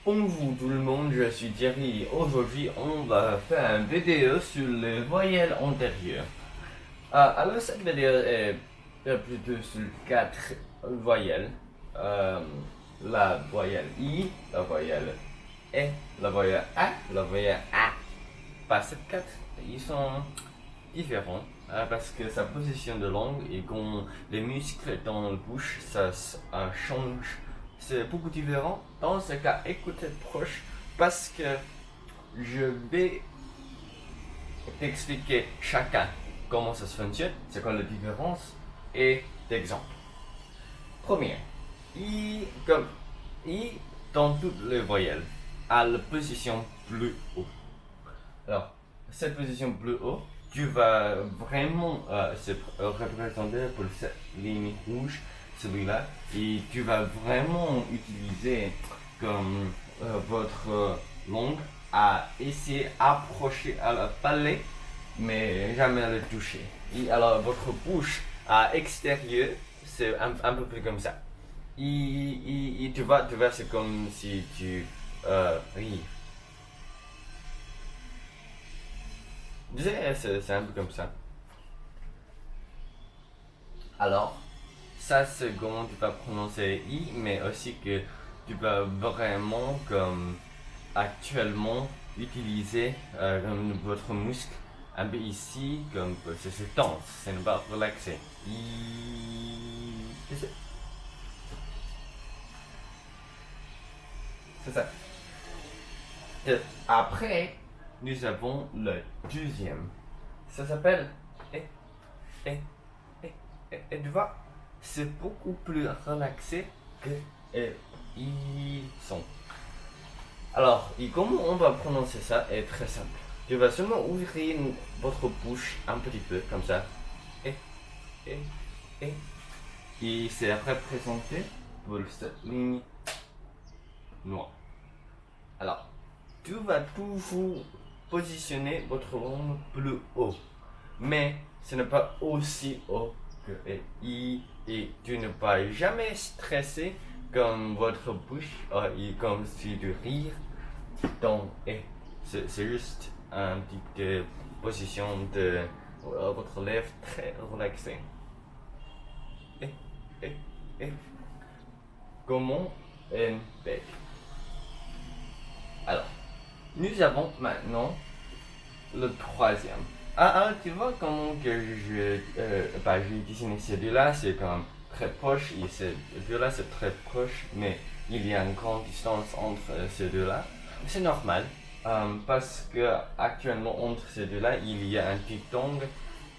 Bonjour tout le monde, je suis Thierry. Aujourd'hui, on va faire une vidéo sur les voyelles antérieures. Alors, cette vidéo est plutôt sur quatre voyelles. Euh, la voyelle I, la voyelle E, la voyelle A, la voyelle A. Ces quatre, ils sont différents parce que sa position de langue et quand les muscles dans la bouche, ça change. C'est beaucoup différent. Dans ce cas, écoutez proche parce que je vais t'expliquer chacun comment ça se fonctionne, c'est quoi la différence et d'exemple. Premier, I comme I dans toutes les voyelles a la position plus haut. Alors, cette position plus haut, tu vas vraiment se représenter pour cette ligne rouge, celui-là, et tu vas vraiment utiliser comme votre langue à essayer d'approcher à la palais, mais jamais à le toucher. Et alors, votre bouche à extérieur, c'est un peu plus comme ça. Et tu vois, c'est comme si tu ris. C'est un peu comme ça. Alors, ça c'est comment tu vas prononcer I, mais aussi que tu vas vraiment comme actuellement utiliser votre muscle un peu ici, comme c'est tense, c'est ne pas relaxé. I. C'est ça. Après, nous avons le deuxième. Ça s'appelle et, et, et tu vois, c'est beaucoup plus relaxé que ils sont. Alors, et comment on va prononcer ça est très simple. Tu vas seulement ouvrir votre bouche un petit peu comme ça. Et, et, et. Et c'est représenté pour cette ligne noire. Alors, tu vas toujours positionner votre langue plus haut. Mais ce n'est pas aussi haut que I et tu ne vas jamais stresser comme votre bouche et comme si tu rire dans E. C'est juste une petite position de votre lèvre très relaxée. Et, et. Comment un bec. Alors, nous avons maintenant le troisième. Tu vois comment que j'ai dessiné ces deux-là, c'est comme très proche, et ces deux-là c'est très proche, mais il y a une grande distance entre ces deux-là. C'est normal, parce que actuellement entre ces deux-là, il y a un petit angle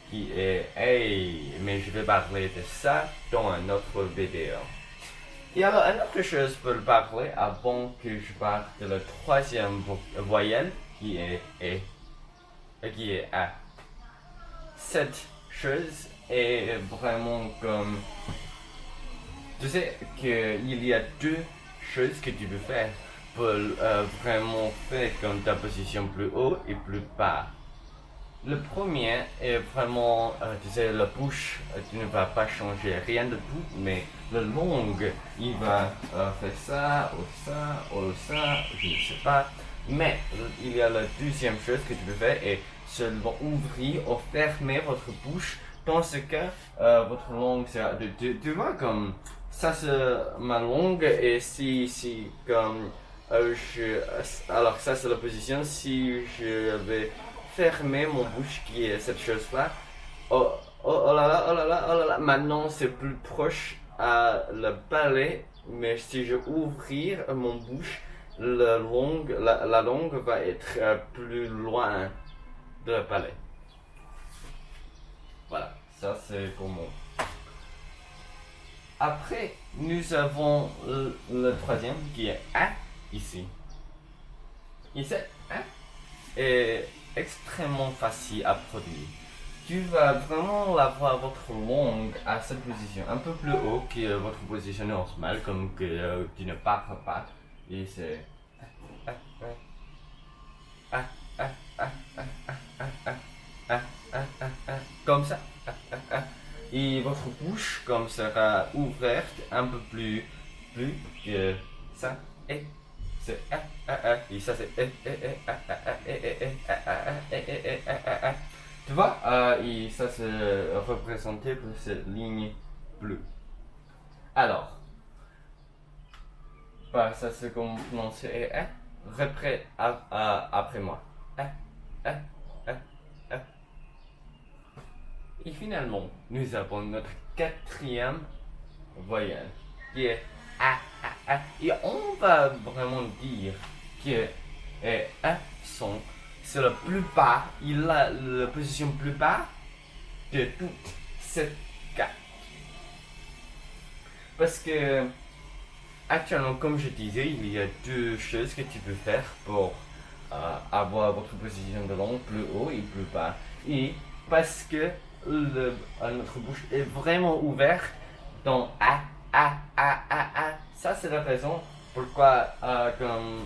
qui est hey, mais je vais parler de ça dans un autre vidéo. Et alors, une autre chose pour parler avant que je parle de la troisième voyelle qui est qui est A. Cette chose est vraiment comme. Tu sais qu'il y a deux choses que tu peux faire pour vraiment faire comme ta position plus haut et plus bas. Le premier est vraiment, tu sais, la bouche, tu ne vas pas changer rien de tout, mais la langue, il va faire ça, ou ça, je ne sais pas. Mais il y a la deuxième chose que tu peux faire et seulement ouvrir ou fermer votre bouche. Dans ce cas, votre langue sera tu vois comme ça c'est ma langue et si comme alors ça c'est la position si je vais fermer mon bouche qui est cette chose là. Oh là là, oh là là, oh là là. Maintenant c'est plus proche à le palais, mais si je ouvrir mon bouche, la langue va être plus loin de la palais. Voilà, ça c'est comment. Après, nous avons le troisième qui est A ici. Ici, A est extrêmement facile à produire. Tu vas vraiment avoir votre langue à cette position, un peu plus haut que votre position normale, comme que tu ne parles pas. Et c'est comme ça. Et votre bouche comme sera ouverte un peu plus que ça et c'est et ça c'est Tu vois, et ça c'est représenté par cette ligne bleue. Alors, ça c'est comme prononcer après moi. Et finalement, nous avons notre quatrième voyelle qui est A. Et on va vraiment dire que son c'est le plus bas, il a la position plus bas de toutes ces quatre. Parce que actuellement, comme je disais, il y a deux choses que tu peux faire pour avoir votre position de langue plus haut et plus bas. Et parce que notre bouche est vraiment ouverte dans A. Ça, c'est la raison pourquoi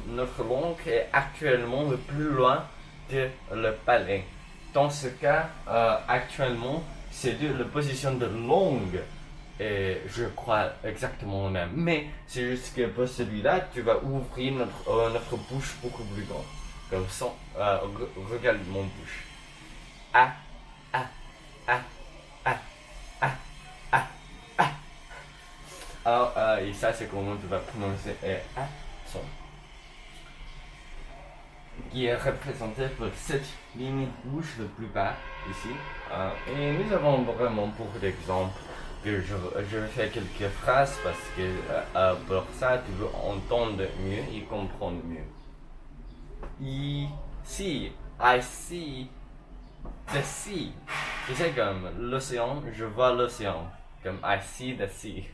notre langue est actuellement le plus loin de le palais. Dans ce cas, actuellement, c'est la position de langue et je crois exactement le même. Mais c'est juste que pour celui-là, tu vas ouvrir notre bouche beaucoup plus grande. Comme ça, regarde mon bouche. A. Alors, et ça, c'est comment tu vas prononcer son. Qui est représenté par cette ligne rouge le plus bas ici. Et nous avons vraiment beaucoup d'exemples que je vais faire quelques phrases parce que pour ça, tu veux entendre mieux et comprendre mieux. Ici, I see the sea. Tu sais, comme l'océan, je vois l'océan. Comme I see the sea.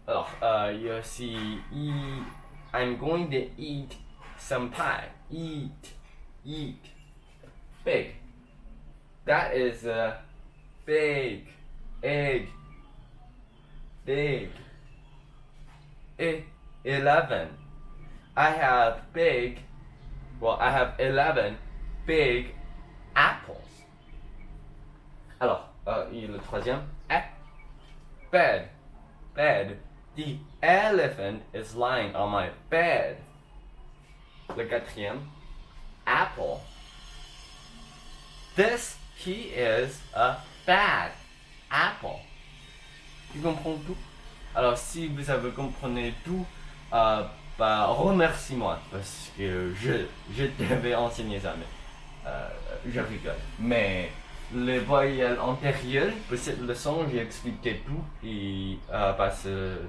Alors, il y a aussi I'm going to eat some pie. Eat. Big. That is a big egg. Big. 11. I have 11 big apples. Alors, et le troisième, bed. The elephant is lying on my bed. Le quatrième, apple. He is a bad apple. Tu comprends tout? Alors, si vous avez compris tout, remercie-moi parce que je devais enseigner ça, mais je rigole. Mais les voyelles antérieures, pour cette leçon, j'ai expliqué tout et parce que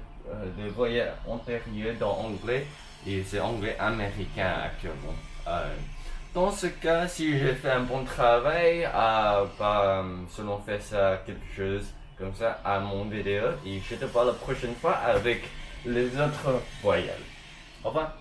les voyelles antérieures dans l'anglais et c'est anglais américain actuellement. Dans ce cas, si j'ai fait un bon travail, selon fait ça quelque chose comme ça à mon vidéo et je te parle la prochaine fois avec les autres voyelles. Au revoir.